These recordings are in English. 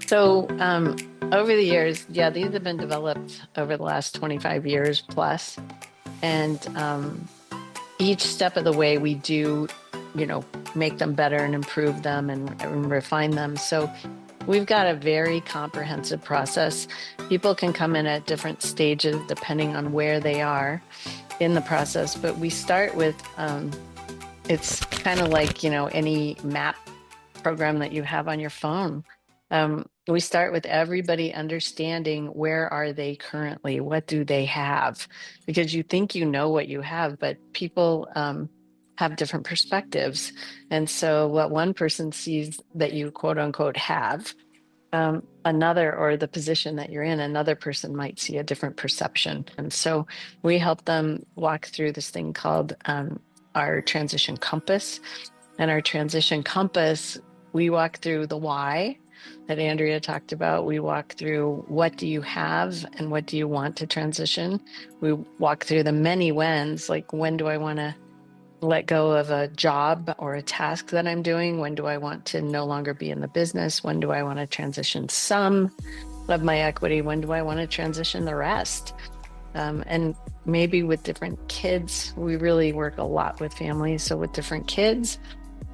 So, over the years, yeah, these have been developed over the last 25 years plus. And each step of the way, we do, make them better and improve them and refine them. So, we've got a very comprehensive process. People can come in at different stages depending on where they are in the process. But we start with it's kind of like, any map program that you have on your phone. We start with everybody understanding where are they currently, what do they have, because you think you know what you have, but people have different perspectives. And so what one person sees that you quote unquote have, another, or the position that you're in, another person might see a different perception. And so we help them walk through this thing called our transition compass. And our transition compass, we walk through the why that Andrea talked about. We walk through what do you have and what do you want to transition. We walk through the many whens, like when do I want to let go of a job or a task that I'm doing? When do I want to no longer be in the business? When do I want to transition some of my equity? When do I want to transition the rest? And maybe with different kids, we really work a lot with families. So with different kids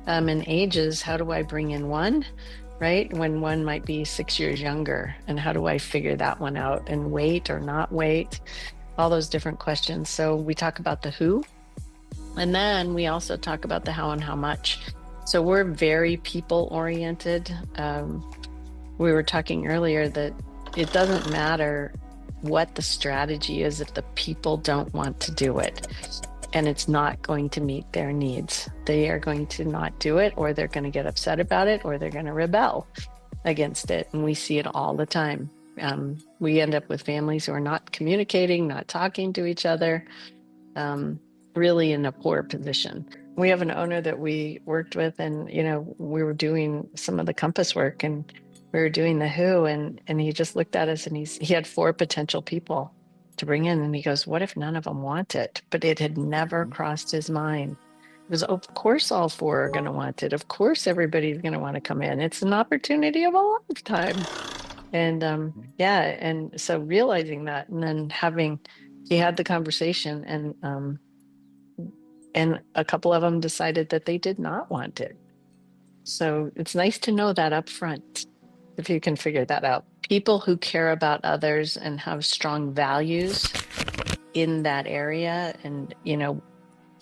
and ages, how do I bring in one, right? When one might be 6 years younger, and how do I figure that one out and wait or not wait? All those different questions. So we talk about the who, and then we also talk about the how and how much. So we're very people oriented. We were talking earlier that it doesn't matter what the strategy is if the people don't want to do it and it's not going to meet their needs. They are going to not do it, or they're going to get upset about it, or they're going to rebel against it. And we see it all the time. We end up with families who are not communicating, not talking to each other, really in a poor position. We have an owner that we worked with, and we were doing some of the compass work, and we were doing the who, and he just looked at us, and he had 4 potential people to bring in, and he goes, what if none of them want it? But it had never crossed his mind. It was, of course all 4 are going to want it. Of course everybody's going to want to come in. It's an opportunity of a lifetime. And and so realizing that, and then he had the conversation, and a couple of them decided that they did not want it. So it's nice to know that up front, if you can figure that out. People who care about others and have strong values in that area, and,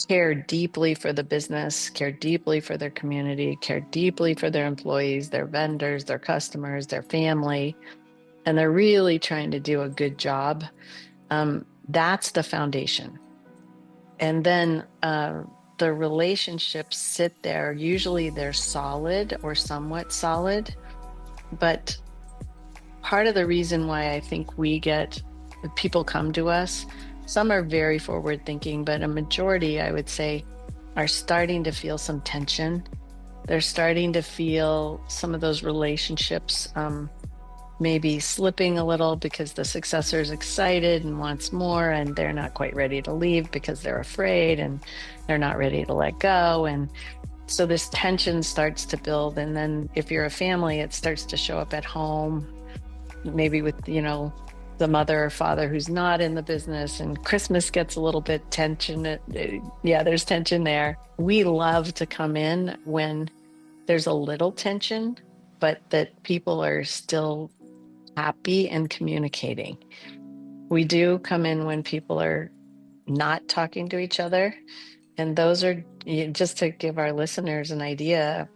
care deeply for the business, care deeply for their community, care deeply for their employees, their vendors, their customers, their family, and they're really trying to do a good job. That's the foundation. And then the relationships sit there. Usually they're solid or somewhat solid. But part of the reason why I think people come to us, some are very forward thinking, but a majority, I would say, are starting to feel some tension. They're starting to feel some of those relationships maybe slipping a little because the successor is excited and wants more, and they're not quite ready to leave because they're afraid and they're not ready to let go. And so this tension starts to build. And then if you're a family, it starts to show up at home, maybe with, the mother or father who's not in the business, and Christmas gets a little bit tension. Yeah, there's tension there. We love to come in when there's a little tension, but that people are still happy and communicating. We do come in when people are not talking to each other. And those are, just to give our listeners an idea,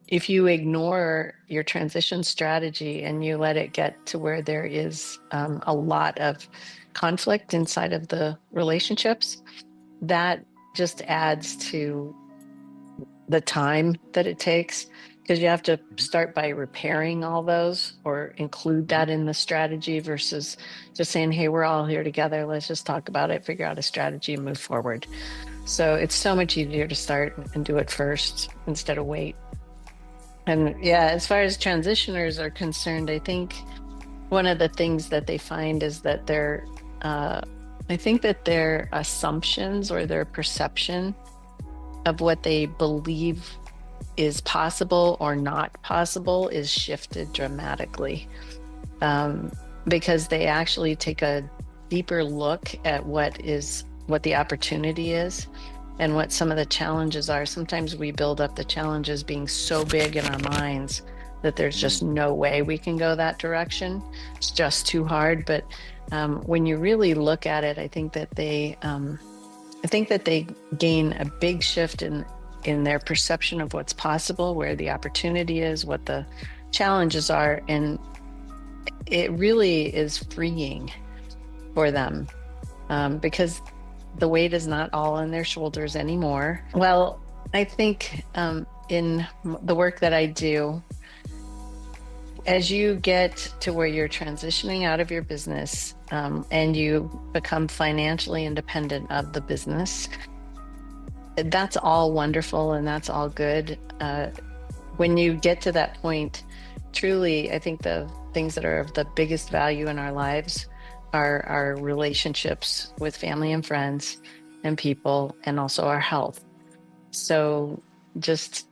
if you ignore your transition strategy and you let it get to where there is a lot of conflict inside of the relationships, that just adds to the time that it takes, because you have to start by repairing all those or include that in the strategy versus just saying, hey, we're all here together. Let's just talk about it, figure out a strategy and move forward. So it's so much easier to start and do it first instead of wait. And yeah, as far as transitioners are concerned, I think one of the things that they find is that their assumptions or their perception of what they believe is possible or not possible is shifted dramatically, because they actually take a deeper look at what the opportunity is and what some of the challenges are. Sometimes we build up the challenges being so big in our minds that there's just no way we can go that direction. It's just too hard. But when you really look at it, I think that they gain a big shift in their perception of what's possible, where the opportunity is, what the challenges are, and it really is freeing for them, because the weight is not all on their shoulders anymore. Well, I think in the work that I do, as you get to where you're transitioning out of your business, and you become financially independent of the business, that's all wonderful and that's all good. When you get to that point, truly, I think the things that are of the biggest value in our lives are our relationships with family and friends and people, and also our health. So just,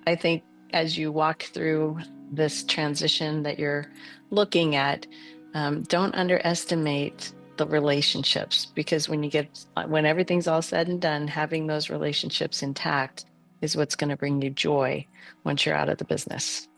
I think as you walk through this transition that you're looking at, don't underestimate the relationships, because when everything's all said and done, having those relationships intact is what's going to bring you joy once you're out of the business.